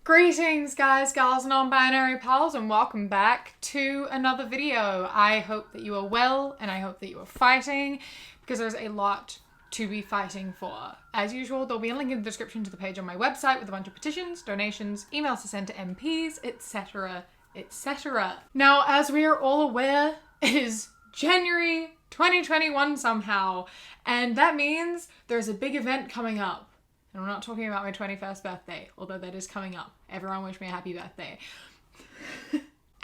Greetings guys, gals, non-binary pals, and welcome back to another video. I hope that you are well and I hope that you are fighting because there's a lot to be fighting for. As usual, there'll be a link in the description to the page on my website with a bunch of petitions, donations, emails to send to MPs, etc, etc. Now, as we are all aware, it is January 2021 somehow, and that means there's a big event coming up. And I'm not talking about my 21st birthday, although that is coming up. Everyone wish me a happy birthday.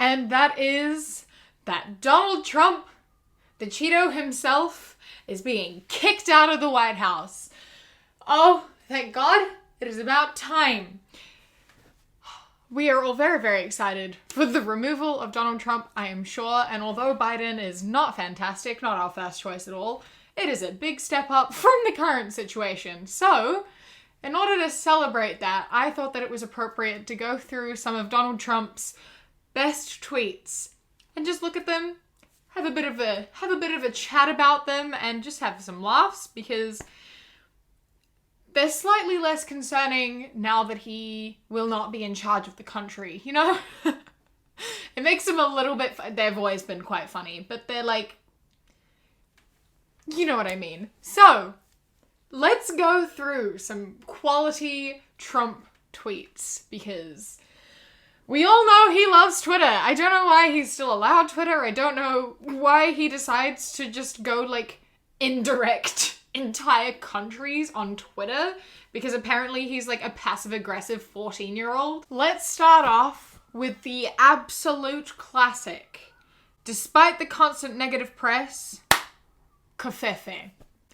And that is that Donald Trump, the Cheeto himself, is being kicked out of the White House. Oh, thank God. It is about time. We are all very, very excited for the removal of Donald Trump, I am sure. And although Biden is not fantastic, not our first choice at all, it is a big step up from the current situation. So, in order to celebrate that, I thought that it was appropriate to go through some of Donald Trump's best tweets and just look at them, have a bit of a chat about them, and just have some laughs because they're slightly less concerning now that he will not be in charge of the country, you know? It makes them a little bit, they've always been quite funny, but they're like, you know what I mean. So, let's go through some quality Trump tweets because we all know he loves Twitter. I don't know why he's still allowed Twitter. I don't know why he decides to just go like indirect entire countries on Twitter because apparently he's like a passive-aggressive 14-year-old. Let's start off with the absolute classic. Despite the constant negative press, Covfefe.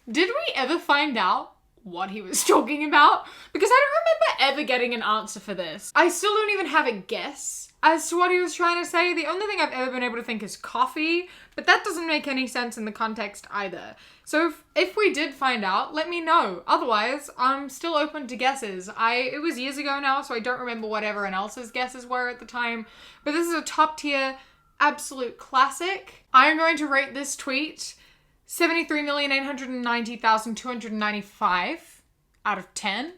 Did we ever find out what he was talking about? Because I don't remember ever getting an answer for this. I still don't even have a guess as to what he was trying to say. The only thing I've ever been able to think is coffee, but that doesn't make any sense in the context either. So if we did find out, let me know. Otherwise, I'm still open to guesses. It was years ago now, so I don't remember what everyone else's guesses were at the time, but this is a top tier, absolute classic. I'm going to rate this tweet 73,890,295 out of 10.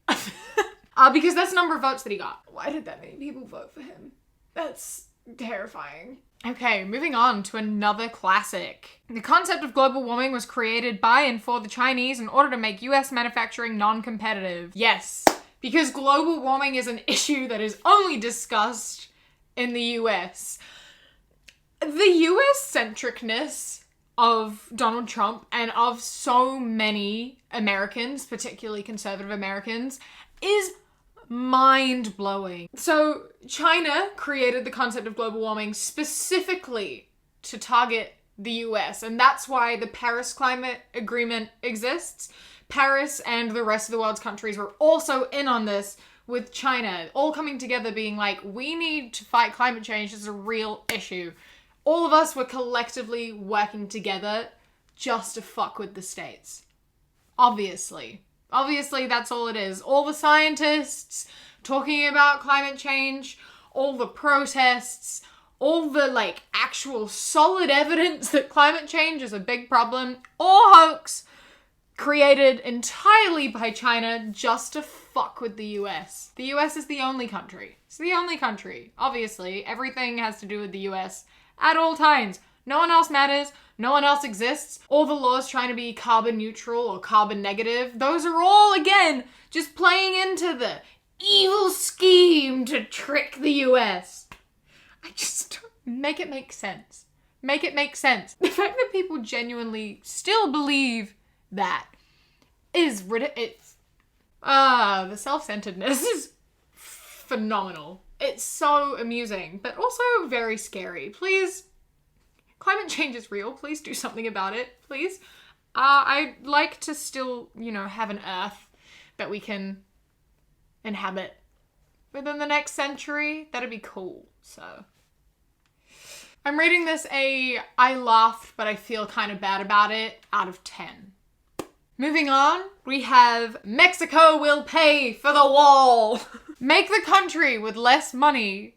Because that's the number of votes that he got. Why did that many people vote for him? That's terrifying. Okay, moving on to another classic. The concept of global warming was created by and for the Chinese in order to make US manufacturing non-competitive. Yes, because global warming is an issue that is only discussed in the US. The US centricness of Donald Trump and of so many Americans, particularly conservative Americans, is mind-blowing. So China created the concept of global warming specifically to target the US, and that's why the Paris Climate Agreement exists. Paris and the rest of the world's countries were also in on this, with China all coming together being like, we need to fight climate change, this is a real issue. All of us were collectively working together just to fuck with the states. Obviously. Obviously, that's all it is. All the scientists talking about climate change, all the protests, all the, like, actual solid evidence that climate change is a big problem, all hoax, created entirely by China just to fuck with the US. The US is the only country. It's the only country. Obviously, everything has to do with the US. At all times. No one else matters. No one else exists. All the laws trying to be carbon neutral or carbon negative, those are all, again, just playing into the evil scheme to trick the US. I just make it make sense. Make it make sense. The fact that people genuinely still believe that is ridiculous. The self-centeredness is phenomenal. It's so amusing, but also very scary. Please, climate change is real. Please do something about it, please. I'd like to still, have an Earth that we can inhabit within the next century. That'd be cool, so. I'm rating this I laughed, but I feel kind of bad about it, out of 10. Moving on, we have Mexico will pay for the wall. Make the country with less money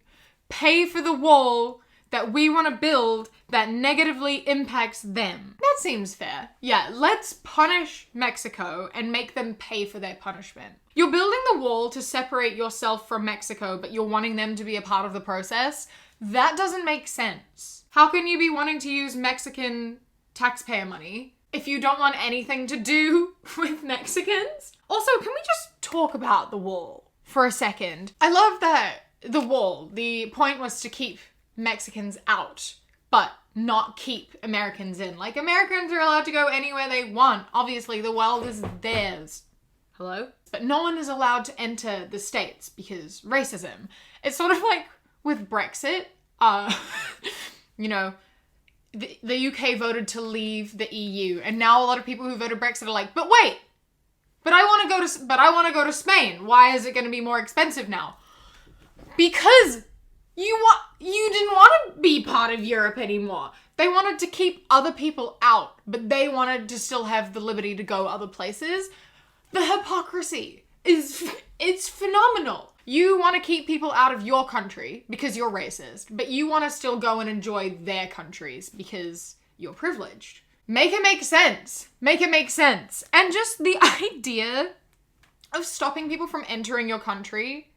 pay for the wall that we want to build that negatively impacts them. That seems fair. Yeah, let's punish Mexico and make them pay for their punishment. You're building the wall to separate yourself from Mexico, but you're wanting them to be a part of the process. That doesn't make sense. How can you be wanting to use Mexican taxpayer money if you don't want anything to do with Mexicans? Also, can we just talk about the wall for a second? I love that the wall, the point was to keep Mexicans out, but not keep Americans in. Like, Americans are allowed to go anywhere they want. Obviously, the world is theirs. Hello? But no one is allowed to enter the States because racism. It's sort of like with Brexit. You know, the UK voted to leave the EU, and now a lot of people who voted Brexit are like, but wait, but I want to go to Spain. Why is it going to be more expensive now? Because you didn't want to be part of Europe anymore. They wanted to keep other people out, but they wanted to still have the liberty to go other places. The hypocrisy it's phenomenal. You want to keep people out of your country because you're racist, but you want to still go and enjoy their countries because you're privileged. Make it make sense. Make it make sense. And just the idea of stopping people from entering your country.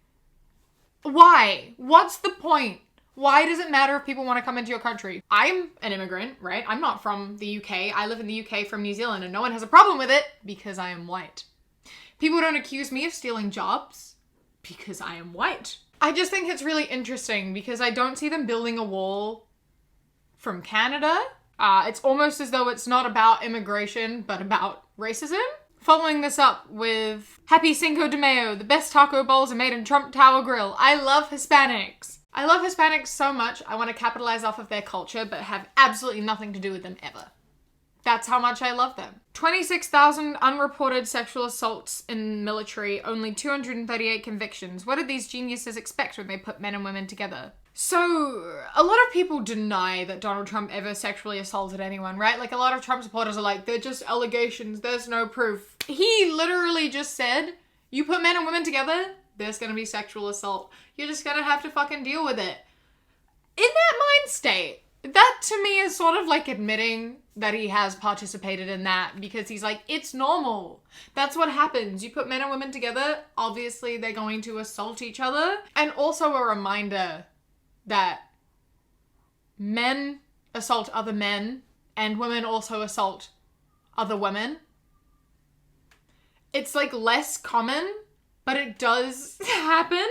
Why? What's the point? Why does it matter if people want to come into your country? I'm an immigrant, right? I'm not from the UK. I live in the UK from New Zealand, and no one has a problem with it because I am white. People don't accuse me of stealing jobs because I am white. I just think it's really interesting because I don't see them building a wall from Canada. It's almost as though it's not about immigration, but about racism. Following this up with Happy Cinco de Mayo, the best taco bowls are made in Trump Tower Grill. I love Hispanics. I love Hispanics so much, I want to capitalize off of their culture, but have absolutely nothing to do with them ever. That's how much I love them. 26,000 unreported sexual assaults in military, only 238 convictions. What did these geniuses expect when they put men and women together? So, a lot of people deny that Donald Trump ever sexually assaulted anyone, right? Like, a lot of Trump supporters are like, they're just allegations, there's no proof. He literally just said, you put men and women together, there's gonna be sexual assault. You're just gonna have to fucking deal with it. In that mind state, that to me is sort of like admitting that he has participated in that because he's like, it's normal. That's what happens. You put men and women together, obviously they're going to assault each other. And also a reminder that men assault other men and women also assault other women. It's like less common, but it does happen.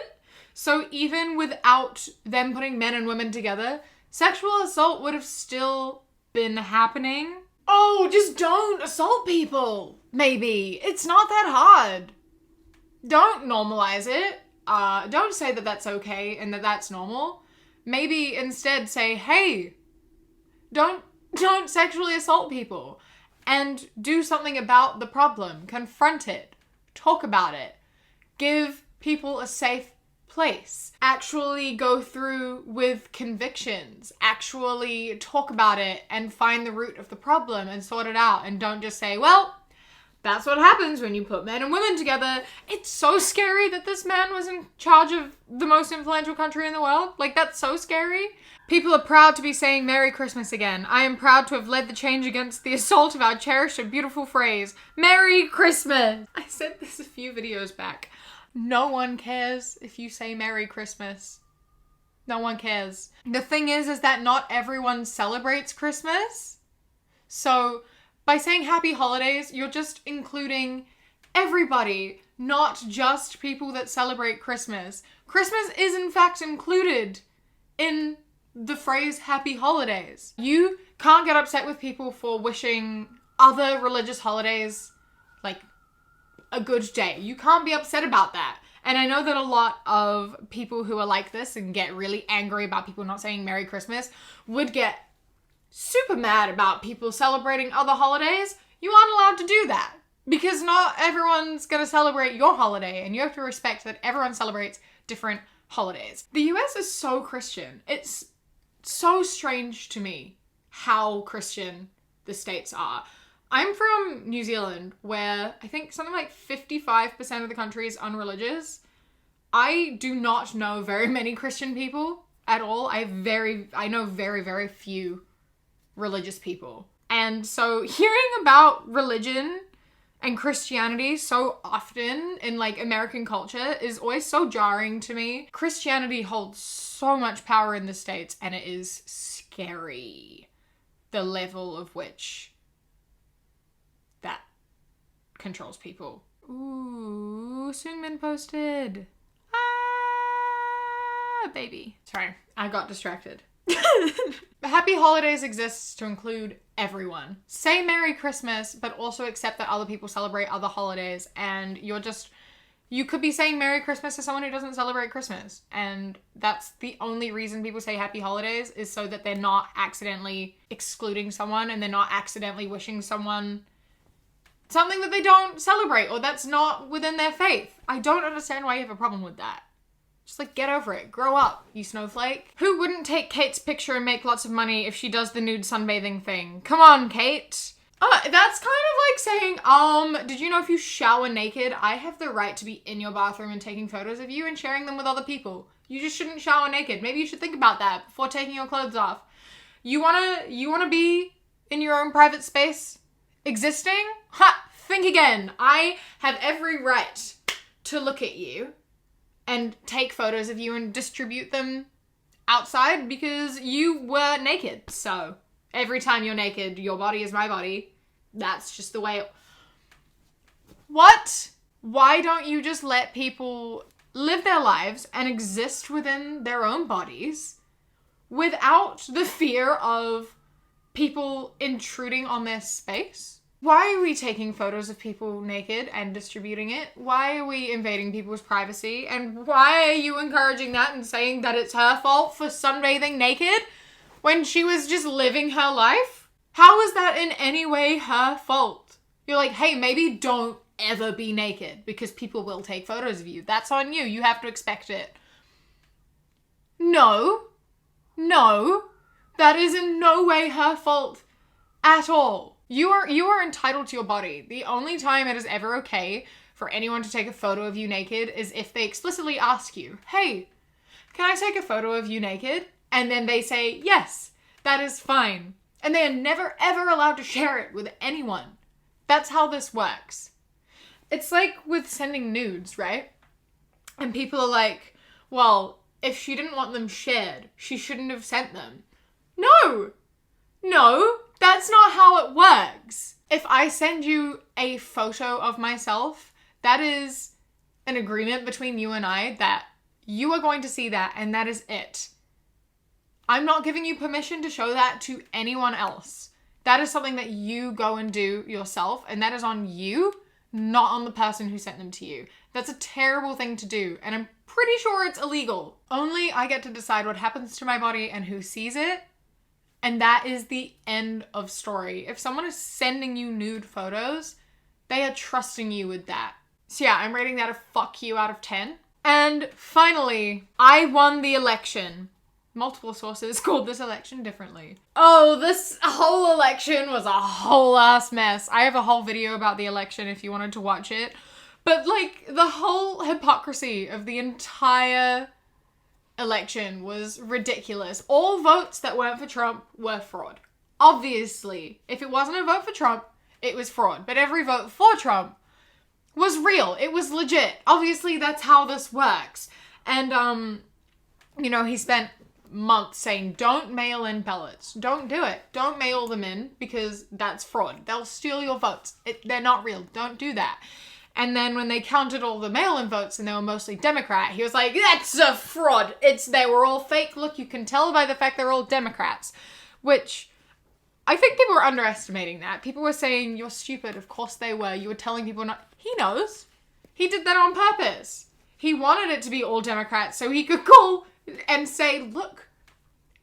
So even without them putting men and women together, sexual assault would have still been happening. Oh, just don't assault people. Maybe. It's not that hard. Don't normalize it. Don't say that that's okay and that that's normal. Maybe instead say, hey, don't sexually assault people and do something about the problem. Confront it. Talk about it. Give people a safe place. Actually go through with convictions. Actually talk about it and find the root of the problem and sort it out. And don't just say, well, that's what happens when you put men and women together. It's so scary that this man was in charge of the most influential country in the world. Like, that's so scary. People are proud to be saying Merry Christmas again. I am proud to have led the change against the assault of our cherished and beautiful phrase, Merry Christmas. I said this a few videos back. No one cares if you say Merry Christmas. No one cares. The thing is that not everyone celebrates Christmas. So by saying Happy Holidays, you're just including everybody, not just people that celebrate Christmas. Christmas is in fact included in the phrase Happy Holidays. You can't get upset with people for wishing other religious holidays like a good day. You can't be upset about that. And I know that a lot of people who are like this and get really angry about people not saying Merry Christmas would get super mad about people celebrating other holidays. You aren't allowed to do that because not everyone's gonna celebrate your holiday, and you have to respect that everyone celebrates different holidays. The US is so Christian. It's so strange to me how Christian the States are. I'm from New Zealand, where I think something like 55% of the country is unreligious. I do not know very many Christian people at all. I know very, very few religious people. And so hearing about religion and Christianity so often in like American culture is always so jarring to me. Christianity holds so much power in the States, and it is scary, the level of which that controls people. Ooh, Seungmin posted. Ah, baby. Sorry, I got distracted. Happy Holidays exists to include everyone. Say Merry Christmas, but also accept that other people celebrate other holidays, and you could be saying Merry Christmas to someone who doesn't celebrate Christmas, and that's the only reason people say Happy Holidays, is so that they're not accidentally excluding someone, and they're not accidentally wishing someone something that they don't celebrate, or that's not within their faith. I don't understand why you have a problem with that. Just like, get over it. Grow up, you snowflake. Who wouldn't take Kate's picture and make lots of money if she does the nude sunbathing thing? Come on, Kate. That's kind of like saying, did you know if you shower naked, I have the right to be in your bathroom and taking photos of you and sharing them with other people. You just shouldn't shower naked. Maybe you should think about that before taking your clothes off. You wanna be in your own private space? Existing? Think again. I have every right to look at you and take photos of you and distribute them outside because you were naked. So every time you're naked, your body is my body. That's just the way What? Why don't you just let people live their lives and exist within their own bodies without the fear of people intruding on their space? Why are we taking photos of people naked and distributing it? Why are we invading people's privacy? And why are you encouraging that and saying that it's her fault for sunbathing naked when she was just living her life? How is that in any way her fault? You're like, hey, maybe don't ever be naked because people will take photos of you. That's on you. You have to expect it. No, that is in no way her fault at all. You are entitled to your body. The only time it is ever okay for anyone to take a photo of you naked is if they explicitly ask you, hey, can I take a photo of you naked? And then they say, yes, that is fine. And they are never ever allowed to share it with anyone. That's how this works. It's like with sending nudes, right? And people are like, well, if she didn't want them shared, she shouldn't have sent them. No, that's not how it works. If I send you a photo of myself, that is an agreement between you and I that you are going to see that, and that is it. I'm not giving you permission to show that to anyone else. That is something that you go and do yourself, and that is on you, not on the person who sent them to you. That's a terrible thing to do, and I'm pretty sure it's illegal. Only I get to decide what happens to my body and who sees it. And that is the end of story. If someone is sending you nude photos, they are trusting you with that. So yeah, I'm rating that a fuck you out of 10. And finally, I won the election. Multiple sources called this election differently. Oh, this whole election was a whole ass mess. I have a whole video about the election if you wanted to watch it. But like, the whole hypocrisy of the entire election was ridiculous. All votes that weren't for Trump were fraud. Obviously, if it wasn't a vote for Trump, it was fraud. But every vote for Trump was real. It was legit. Obviously, that's how this works. And, he spent months saying, don't mail in ballots. Don't do it. Don't mail them in because that's fraud. They'll steal your votes. They're not real. Don't do that. And then when they counted all the mail-in votes and they were mostly Democrat, he was like, that's a fraud. They were all fake. Look, you can tell by the fact they're all Democrats. Which, I think people were underestimating that. People were saying, you're stupid. Of course they were. You were telling people not. He knows. He did that on purpose. He wanted it to be all Democrats so he could call and say, look,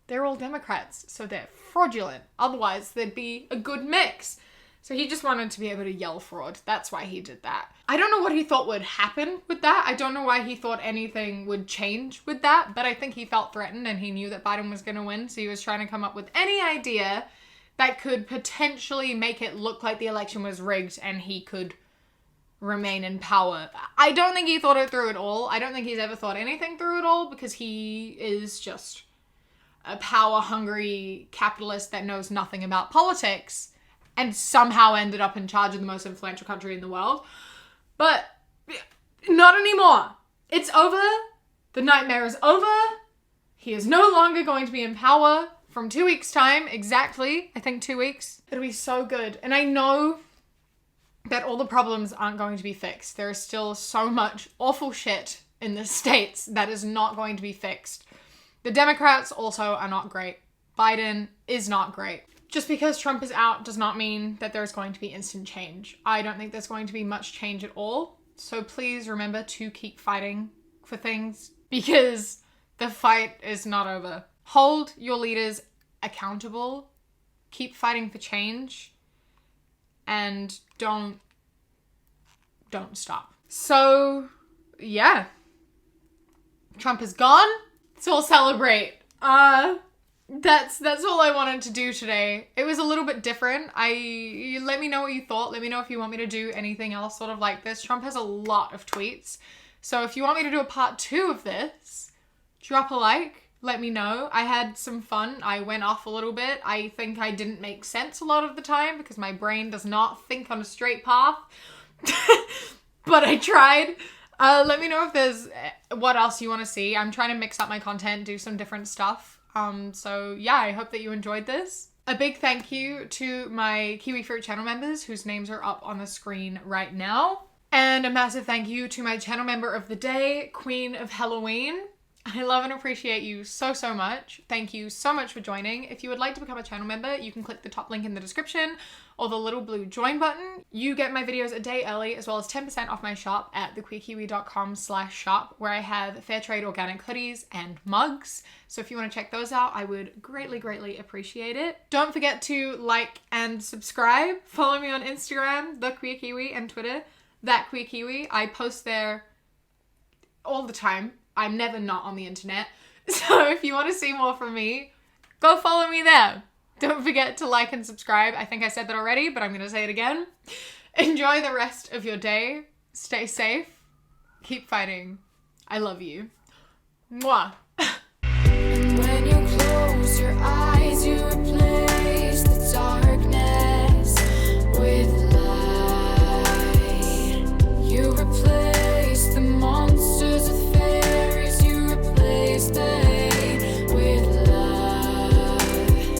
they're all Democrats, so they're fraudulent. Otherwise, there'd be a good mix. So he just wanted to be able to yell fraud. That's why he did that. I don't know what he thought would happen with that. I don't know why he thought anything would change with that, but I think he felt threatened and he knew that Biden was going to win. So he was trying to come up with any idea that could potentially make it look like the election was rigged and he could remain in power. I don't think he thought it through at all. I don't think he's ever thought anything through at all because he is just a power-hungry capitalist that knows nothing about politics and somehow ended up in charge of the most influential country in the world. But not anymore. It's over. The nightmare is over. He is no longer going to be in power from 2 weeks' time. Exactly. I think 2 weeks. It'll be so good. And I know that all the problems aren't going to be fixed. There is still so much awful shit in the States that is not going to be fixed. The Democrats also are not great. Biden is not great. Just because Trump is out does not mean that there's going to be instant change. I don't think there's going to be much change at all. So please remember to keep fighting for things because the fight is not over. Hold your leaders accountable. Keep fighting for change. And don't stop. So, yeah. Trump is gone. Let's all celebrate. That's all I wanted to do today. It was a little bit different. Let me know what you thought. Let me know if you want me to do anything else sort of like this. Trump has a lot of tweets. So if you want me to do a part 2 of this, drop a like. Let me know. I had some fun. I went off a little bit. I think I didn't make sense a lot of the time because my brain does not think on a straight path. But I tried. Let me know if there's what else you want to see. I'm trying to mix up my content, do some different stuff. So yeah, I hope that you enjoyed this. A big thank you to my Kiwi Fruit channel members whose names are up on the screen right now. And a massive thank you to my channel member of the day, Queen of Halloween. I love and appreciate you so much. Thank you so much for joining. If you would like to become a channel member, you can click the top link in the description or the little blue join button. You get my videos a day early as well as 10% off my shop at thequeerkiwi.com/shop where I have fair trade organic hoodies and mugs. So if you want to check those out, I would greatly appreciate it. Don't forget to like and subscribe. Follow me on Instagram, The Queer Kiwi, and Twitter, That Queer Kiwi. I post there all the time. I'm never not on the internet. So if you want to see more from me, go follow me there. Don't forget to like and subscribe. I think I said that already, but I'm going to say it again. Enjoy the rest of your day. Stay safe. Keep fighting. I love you. Mwah.